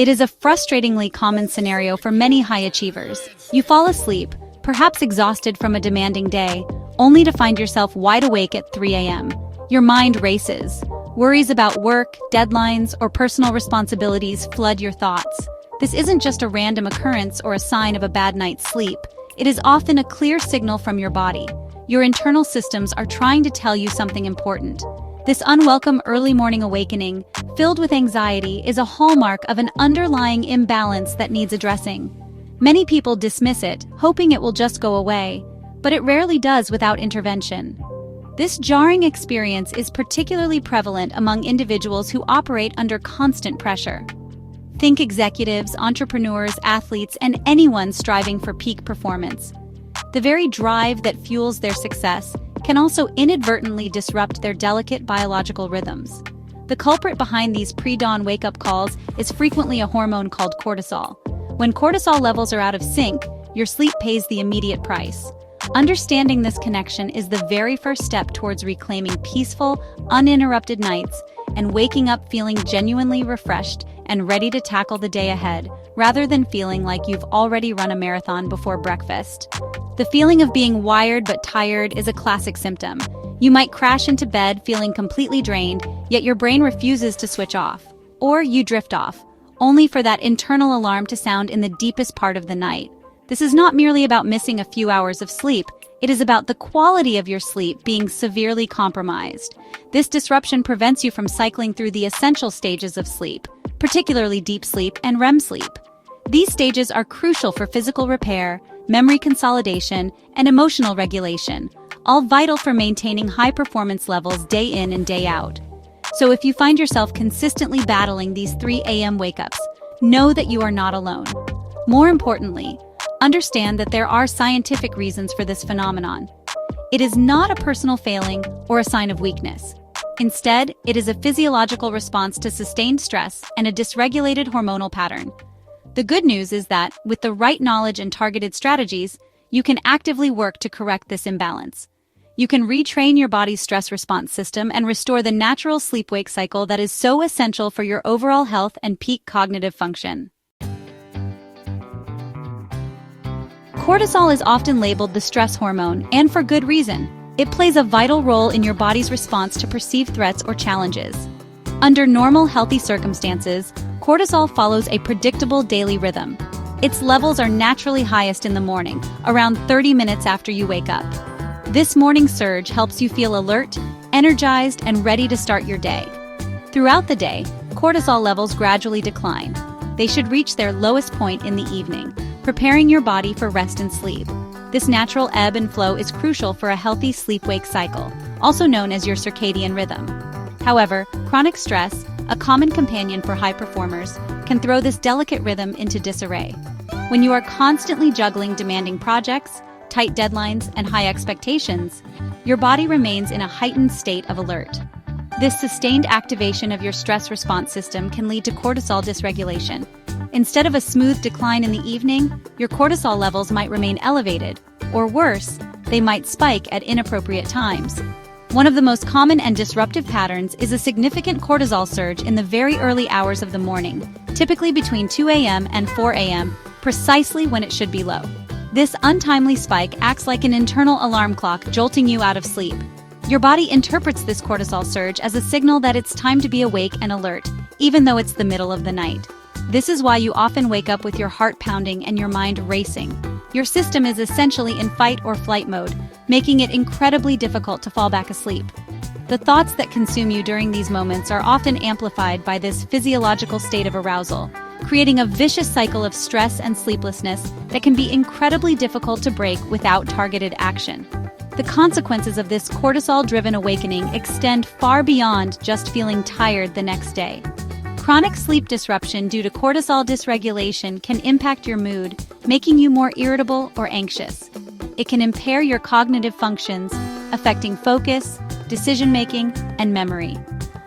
It is a frustratingly common scenario for many high achievers. You fall asleep, perhaps exhausted from a demanding day, only to find yourself wide awake at 3 a.m. Your mind races. Worries about work, deadlines, or personal responsibilities flood your thoughts. This isn't just a random occurrence or a sign of a bad night's sleep. It is often a clear signal from your body. Your internal systems are trying to tell you something important. This unwelcome early morning awakening, filled with anxiety, is a hallmark of an underlying imbalance that needs addressing. Many people dismiss it, hoping it will just go away, but it rarely does without intervention. This jarring experience is particularly prevalent among individuals who operate under constant pressure. Think executives, entrepreneurs, athletes, and anyone striving for peak performance. The very drive that fuels their success can also inadvertently disrupt their delicate biological rhythms. The culprit behind these pre-dawn wake-up calls is frequently a hormone called cortisol. When cortisol levels are out of sync, your sleep pays the immediate price. Understanding this connection is the very first step towards reclaiming peaceful, uninterrupted nights and waking up feeling genuinely refreshed and ready to tackle the day ahead, rather than feeling like you've already run a marathon before breakfast. The feeling of being wired but tired is a classic symptom. You might crash into bed feeling completely drained, yet your brain refuses to switch off. Or you drift off, only for that internal alarm to sound in the deepest part of the night. This is not merely about missing a few hours of sleep. It is about the quality of your sleep being severely compromised. This disruption prevents you from cycling through the essential stages of sleep, particularly deep sleep and REM sleep. These stages are crucial for physical repair, memory consolidation, and emotional regulation, all vital for maintaining high performance levels day in and day out. So if you find yourself consistently battling these 3 a.m. wake-ups, know that you are not alone. More importantly, understand that there are scientific reasons for this phenomenon. It is not a personal failing or a sign of weakness. Instead, it is a physiological response to sustained stress and a dysregulated hormonal pattern. The good news is that, with the right knowledge and targeted strategies, you can actively work to correct this imbalance. You can retrain your body's stress response system and restore the natural sleep-wake cycle that is so essential for your overall health and peak cognitive function. Cortisol is often labeled the stress hormone, and for good reason. It plays a vital role in your body's response to perceived threats or challenges. Under normal, healthy circumstances, cortisol follows a predictable daily rhythm. Its levels are naturally highest in the morning, around 30 minutes after you wake up. This morning surge helps you feel alert, energized, and ready to start your day. Throughout the day, cortisol levels gradually decline. They should reach their lowest point in the evening, preparing your body for rest and sleep. This natural ebb and flow is crucial for a healthy sleep-wake cycle, also known as your circadian rhythm. However, chronic stress, a common companion for high performers, can throw this delicate rhythm into disarray. When you are constantly juggling demanding projects, tight deadlines, and high expectations, your body remains in a heightened state of alert. This sustained activation of your stress response system can lead to cortisol dysregulation. Instead of a smooth decline in the evening, your cortisol levels might remain elevated, or worse, they might spike at inappropriate times. One of the most common and disruptive patterns is a significant cortisol surge in the very early hours of the morning, typically between 2 a.m. and 4 a.m., precisely when it should be low. This untimely spike acts like an internal alarm clock, jolting you out of sleep. Your body interprets this cortisol surge as a signal that it's time to be awake and alert, even though it's the middle of the night. This is why you often wake up with your heart pounding and your mind racing. Your system is essentially in fight or flight mode, making it incredibly difficult to fall back asleep. The thoughts that consume you during these moments are often amplified by this physiological state of arousal, creating a vicious cycle of stress and sleeplessness that can be incredibly difficult to break without targeted action. The consequences of this cortisol-driven awakening extend far beyond just feeling tired the next day. Chronic sleep disruption due to cortisol dysregulation can impact your mood, making you more irritable or anxious. It can impair your cognitive functions, affecting focus, decision-making, and memory.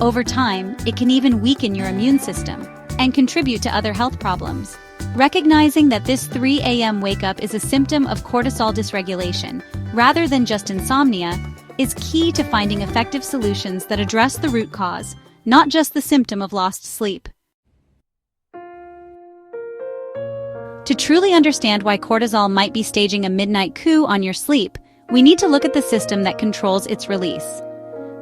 Over time, it can even weaken your immune system and contribute to other health problems. Recognizing that this 3 a.m. wake-up is a symptom of cortisol dysregulation, rather than just insomnia, is key to finding effective solutions that address the root cause, not just the symptom of lost sleep. To truly understand why cortisol might be staging a midnight coup on your sleep, we need to look at the system that controls its release.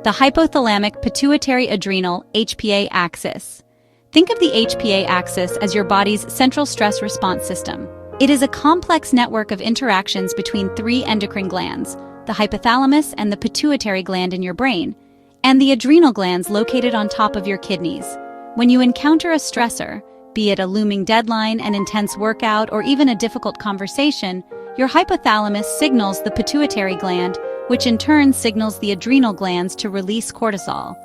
The hypothalamic pituitary adrenal HPA axis. Think of the HPA axis as your body's central stress response system. It is a complex network of interactions between three endocrine glands, the hypothalamus and the pituitary gland in your brain, and the adrenal glands located on top of your kidneys. When you encounter a stressor, be it a looming deadline, an intense workout, or even a difficult conversation, your hypothalamus signals the pituitary gland, which in turn signals the adrenal glands to release cortisol.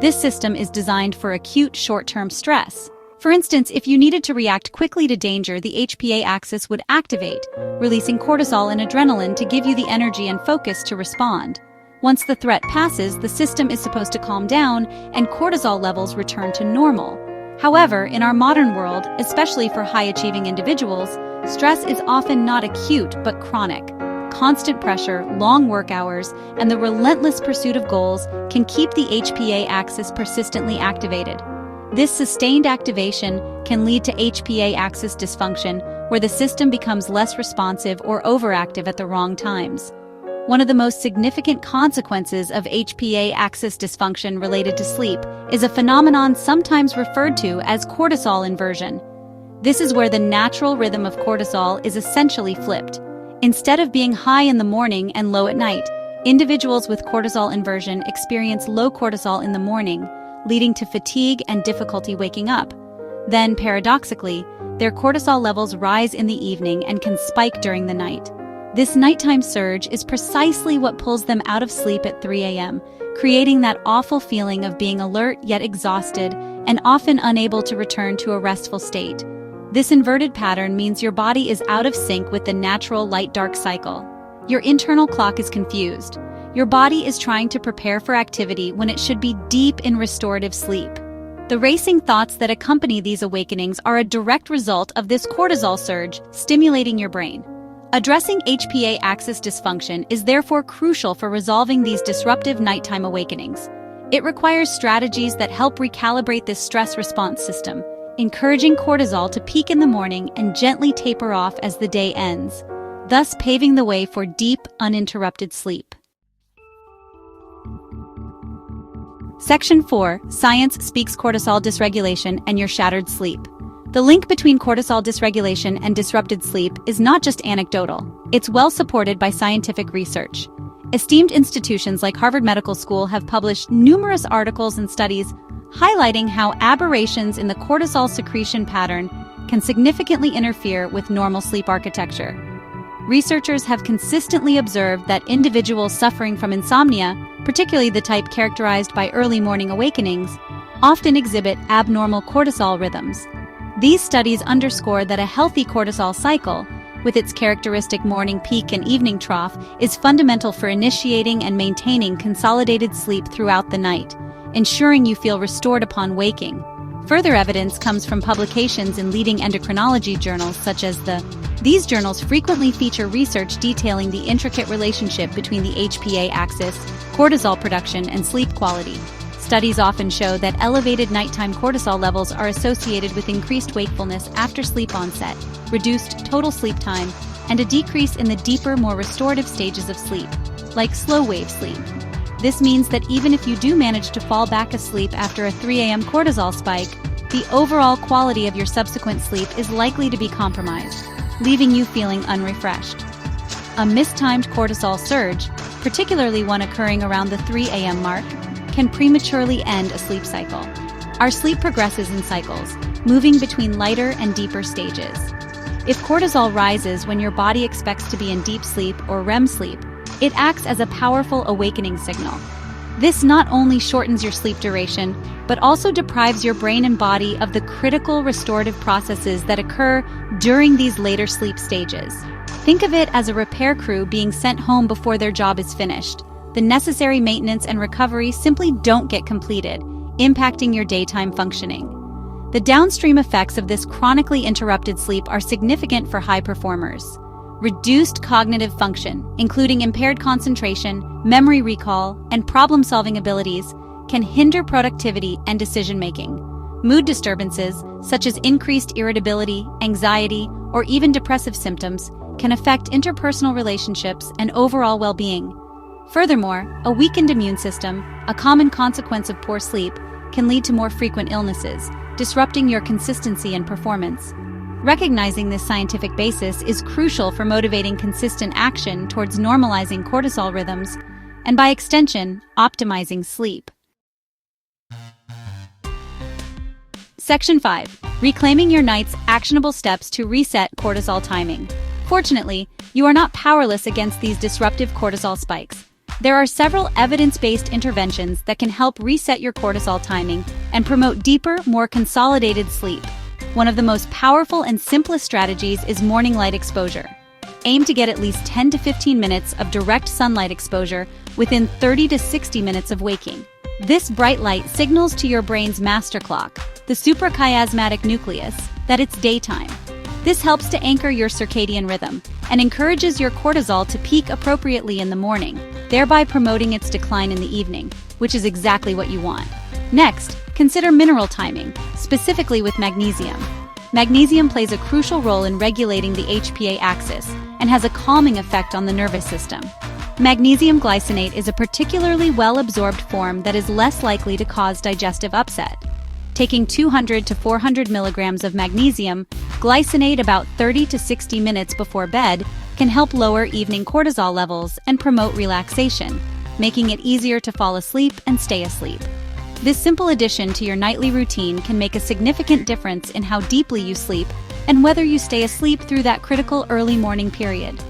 This system is designed for acute short-term stress. For instance, if you needed to react quickly to danger, the HPA axis would activate, releasing cortisol and adrenaline to give you the energy and focus to respond. Once the threat passes, the system is supposed to calm down and cortisol levels return to normal. However, in our modern world, especially for high-achieving individuals, stress is often not acute but chronic. Constant pressure, long work hours, and the relentless pursuit of goals can keep the HPA axis persistently activated. This sustained activation can lead to HPA axis dysfunction, where the system becomes less responsive or overactive at the wrong times. One of the most significant consequences of HPA axis dysfunction related to sleep is a phenomenon sometimes referred to as cortisol inversion. This is where the natural rhythm of cortisol is essentially flipped. Instead of being high in the morning and low at night, individuals with cortisol inversion experience low cortisol in the morning, leading to fatigue and difficulty waking up. Then, paradoxically, their cortisol levels rise in the evening and can spike during the night. This nighttime surge is precisely what pulls them out of sleep at 3 a.m., creating that awful feeling of being alert yet exhausted and often unable to return to a restful state. This inverted pattern means your body is out of sync with the natural light-dark cycle. Your internal clock is confused. Your body is trying to prepare for activity when it should be deep in restorative sleep. The racing thoughts that accompany these awakenings are a direct result of this cortisol surge stimulating your brain. Addressing HPA axis dysfunction is therefore crucial for resolving these disruptive nighttime awakenings. It requires strategies that help recalibrate this stress response system, encouraging cortisol to peak in the morning and gently taper off as the day ends, thus paving the way for deep, uninterrupted sleep. Section 4. Science speaks cortisol dysregulation and your shattered sleep. The link between cortisol dysregulation and disrupted sleep is not just anecdotal, it's well supported by scientific research. Esteemed institutions like Harvard Medical School have published numerous articles and studies highlighting how aberrations in the cortisol secretion pattern can significantly interfere with normal sleep architecture. Researchers have consistently observed that individuals suffering from insomnia, particularly the type characterized by early morning awakenings, often exhibit abnormal cortisol rhythms. These studies underscore that a healthy cortisol cycle, with its characteristic morning peak and evening trough, is fundamental for initiating and maintaining consolidated sleep throughout the night, ensuring you feel restored upon waking. Further evidence comes from publications in leading endocrinology journals such as These journals frequently feature research detailing the intricate relationship between the HPA axis, cortisol production, and sleep quality. Studies often show that elevated nighttime cortisol levels are associated with increased wakefulness after sleep onset, reduced total sleep time, and a decrease in the deeper, more restorative stages of sleep, like slow-wave sleep. This means that even if you do manage to fall back asleep after a 3 a.m. cortisol spike, the overall quality of your subsequent sleep is likely to be compromised, leaving you feeling unrefreshed. A mistimed cortisol surge, particularly one occurring around the 3 a.m. mark, can prematurely end a sleep cycle. Our sleep progresses in cycles, moving between lighter and deeper stages. If cortisol rises when your body expects to be in deep sleep or REM sleep, it acts as a powerful awakening signal. This not only shortens your sleep duration, but also deprives your brain and body of the critical restorative processes that occur during these later sleep stages. Think of it as a repair crew being sent home before their job is finished. The necessary maintenance and recovery simply don't get completed, impacting your daytime functioning. The downstream effects of this chronically interrupted sleep are significant for high performers. Reduced cognitive function, including impaired concentration, memory recall, and problem-solving abilities, can hinder productivity and decision-making. Mood disturbances, such as increased irritability, anxiety, or even depressive symptoms, can affect interpersonal relationships and overall well-being. Furthermore, a weakened immune system, a common consequence of poor sleep, can lead to more frequent illnesses, disrupting your consistency and performance. Recognizing this scientific basis is crucial for motivating consistent action towards normalizing cortisol rhythms and, by extension, optimizing sleep. Section 5. Reclaiming your night's actionable steps to reset cortisol timing. Fortunately, you are not powerless against these disruptive cortisol spikes. There are several evidence-based interventions that can help reset your cortisol timing and promote deeper, more consolidated sleep. One of the most powerful and simplest strategies is morning light exposure. Aim to get at least 10 to 15 minutes of direct sunlight exposure within 30 to 60 minutes of waking. This bright light signals to your brain's master clock, the suprachiasmatic nucleus, that it's daytime. This helps to anchor your circadian rhythm and encourages your cortisol to peak appropriately in the morning, thereby promoting its decline in the evening, which is exactly what you want. Next, consider mineral timing, specifically with magnesium. Magnesium plays a crucial role in regulating the HPA axis and has a calming effect on the nervous system. Magnesium glycinate is a particularly well-absorbed form that is less likely to cause digestive upset. Taking 200 to 400 milligrams of magnesium glycinate about 30 to 60 minutes before bed can help lower evening cortisol levels and promote relaxation, making it easier to fall asleep and stay asleep. This simple addition to your nightly routine can make a significant difference in how deeply you sleep and whether you stay asleep through that critical early morning period.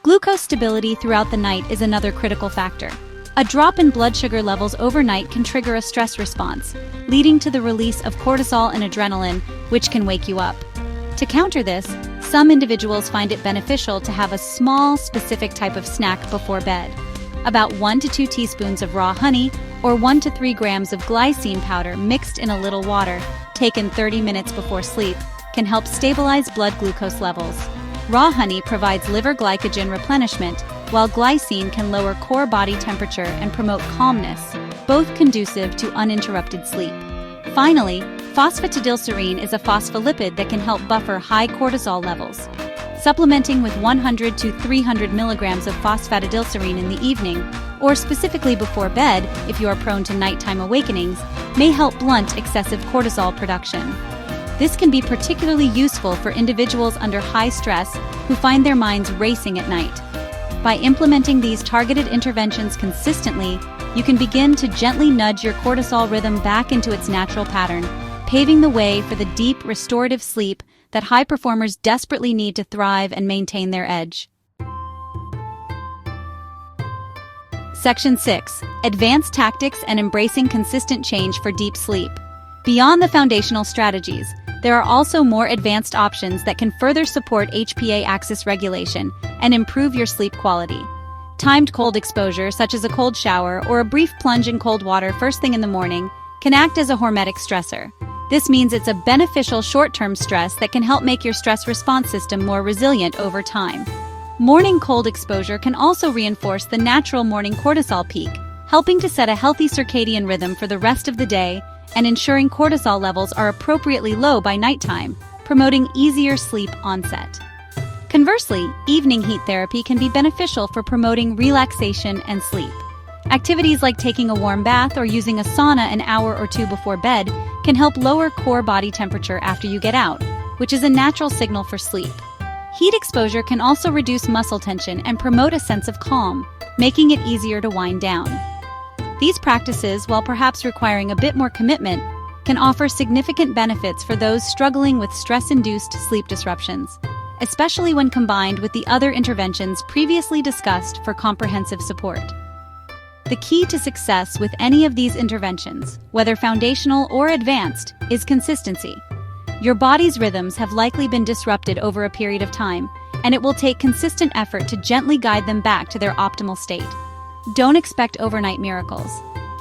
Glucose stability throughout the night is another critical factor. A drop in blood sugar levels overnight can trigger a stress response, leading to the release of cortisol and adrenaline, which can wake you up. To counter this, some individuals find it beneficial to have a small, specific type of snack before bed. About 1 to 2 teaspoons of raw honey or 1 to 3 grams of glycine powder mixed in a little water, taken 30 minutes before sleep, can help stabilize blood glucose levels. Raw honey provides liver glycogen replenishment, while glycine can lower core body temperature and promote calmness, both conducive to uninterrupted sleep. Finally, phosphatidylserine is a phospholipid that can help buffer high cortisol levels. Supplementing with 100 to 300 milligrams of phosphatidylserine in the evening, or specifically before bed if you are prone to nighttime awakenings, may help blunt excessive cortisol production. This can be particularly useful for individuals under high stress who find their minds racing at night. By implementing these targeted interventions consistently, you can begin to gently nudge your cortisol rhythm back into its natural pattern, paving the way for the deep, restorative sleep that high performers desperately need to thrive and maintain their edge. Section 6. Advanced Tactics and Embracing Consistent Change for Deep Sleep. Beyond the foundational strategies, there are also more advanced options that can further support HPA axis regulation and improve your sleep quality. Timed cold exposure, such as a cold shower or a brief plunge in cold water first thing in the morning, can act as a hormetic stressor. This means it's a beneficial short-term stress that can help make your stress response system more resilient over time. Morning cold exposure can also reinforce the natural morning cortisol peak, helping to set a healthy circadian rhythm for the rest of the day and ensuring cortisol levels are appropriately low by nighttime, promoting easier sleep onset. Conversely, evening heat therapy can be beneficial for promoting relaxation and sleep. Activities like taking a warm bath or using a sauna an hour or two before bed can help lower core body temperature after you get out, which is a natural signal for sleep. Heat exposure can also reduce muscle tension and promote a sense of calm, making it easier to wind down. These practices, while perhaps requiring a bit more commitment, can offer significant benefits for those struggling with stress-induced sleep disruptions, especially when combined with the other interventions previously discussed for comprehensive support. The key to success with any of these interventions, whether foundational or advanced, is consistency. Your body's rhythms have likely been disrupted over a period of time, and it will take consistent effort to gently guide them back to their optimal state. Don't expect overnight miracles.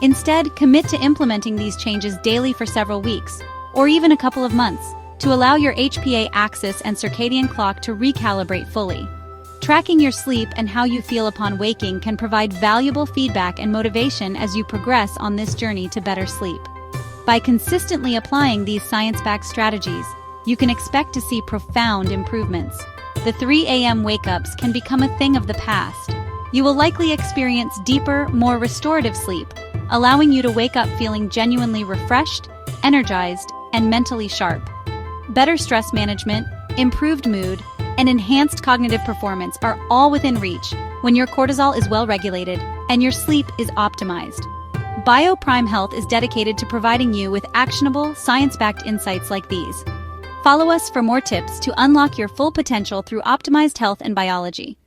Instead, commit to implementing these changes daily for several weeks, or even a couple of months, to allow your HPA axis and circadian clock to recalibrate fully. Tracking your sleep and how you feel upon waking can provide valuable feedback and motivation as you progress on this journey to better sleep. By consistently applying these science-backed strategies, you can expect to see profound improvements. The 3 a.m. wake-ups can become a thing of the past. You will likely experience deeper, more restorative sleep, allowing you to wake up feeling genuinely refreshed, energized, and mentally sharp. Better stress management, improved mood, and enhanced cognitive performance are all within reach when your cortisol is well regulated and your sleep is optimized. BioPrime Health is dedicated to providing you with actionable, science-backed insights like these. Follow us for more tips to unlock your full potential through optimized health and biology.